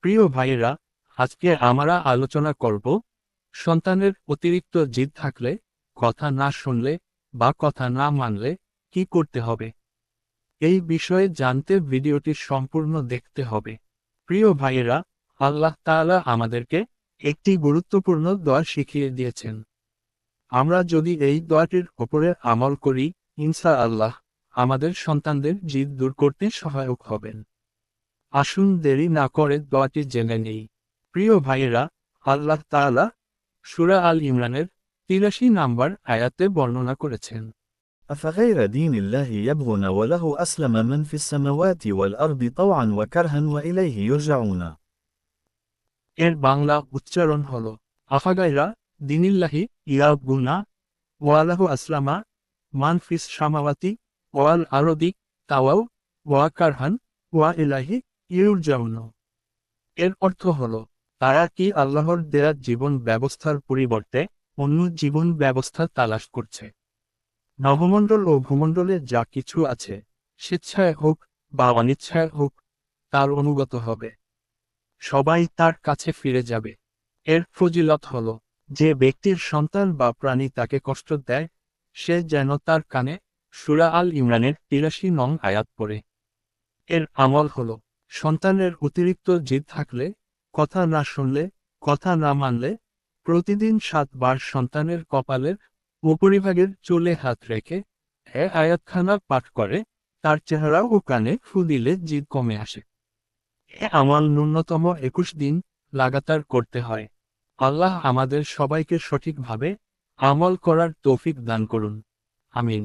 প্রিয় ভাইয়েরা, আজকে আমরা আলোচনা করব সন্তানের অতিরিক্ত জিদ থাকলে, কথা না শুনলে বা কথা না মানলে কি করতে হবে। এই বিষয়ে জানতে ভিডিওটি সম্পূর্ণ দেখতে হবে। প্রিয় ভাইয়েরা, আল্লাহ তাআলা আমাদেরকে একটি গুরুত্বপূর্ণ দোয়া শিখিয়ে দিয়েছেন। আমরা যদি এই দোয়াটির উপরে আমল করি, ইনশাআল্লাহ আমাদের সন্তানদের জিদ দূর করতে সহায়ক হবেন। আসুন দেরি না করে দোয়াটি জেনে নেই। প্রিয় ভাইয়েরা, আল্লাহ তাআলা সূরা আল ইমরানের ৮৩ নম্বর আয়াতে বর্ণনা করেছেন, أفغير دين الله يبغون وله أسلم من في السماوات والأرض طوعا وكرها وإليه يرجعون। এর বাংলা উচ্চারণ হল, আফাগাইরা দিনিল্লাহি ইয়াবগুনা ওয়ালাহু আসলামা মান ফিস সামাওয়াতি ওয়াল আরদি তাওয়াও ওয়া কারহান ওয়া ইলাহি ইউরজাউন। এর অর্থ হল, তারা কি আল্লাহর দেয়া জীবন ব্যবস্থার পরিবর্তে অন্য জীবন ব্যবস্থা তালাশ করছে? নবমণ্ডল ও ভূমণ্ডলে যা কিছু আছে, স্বেচ্ছায় হোক বা অনিচ্ছায় হোক, তার অনুগত হবে। সবাই তার কাছে ফিরে যাবে। এর ফজিলত হল, যে ব্যক্তির সন্তান বা প্রাণী তাকে কষ্ট দেয়, সে যেন তার কানে সূরা আল ইমরানের ৮৩ নং আয়াত পড়ে। এর আমল হল, সন্তানের অতিরিক্ত জিদ থাকলে, কথা না শুনলে, কথা না মানলে প্রতিদিন ৭ বার সন্তানের কপালের উপরিভাগের চুলে হাত রেখে আয়াতখানা পাঠ করে তার চেহারা ও কানে ফু দিলে জিদ কমে আসে। এ আমল ন্যূনতম ২১ দিন লাগাতার করতে হয়। আল্লাহ আমাদের সবাইকে সঠিকভাবে আমল করার তৌফিক দান করুন। আমিন।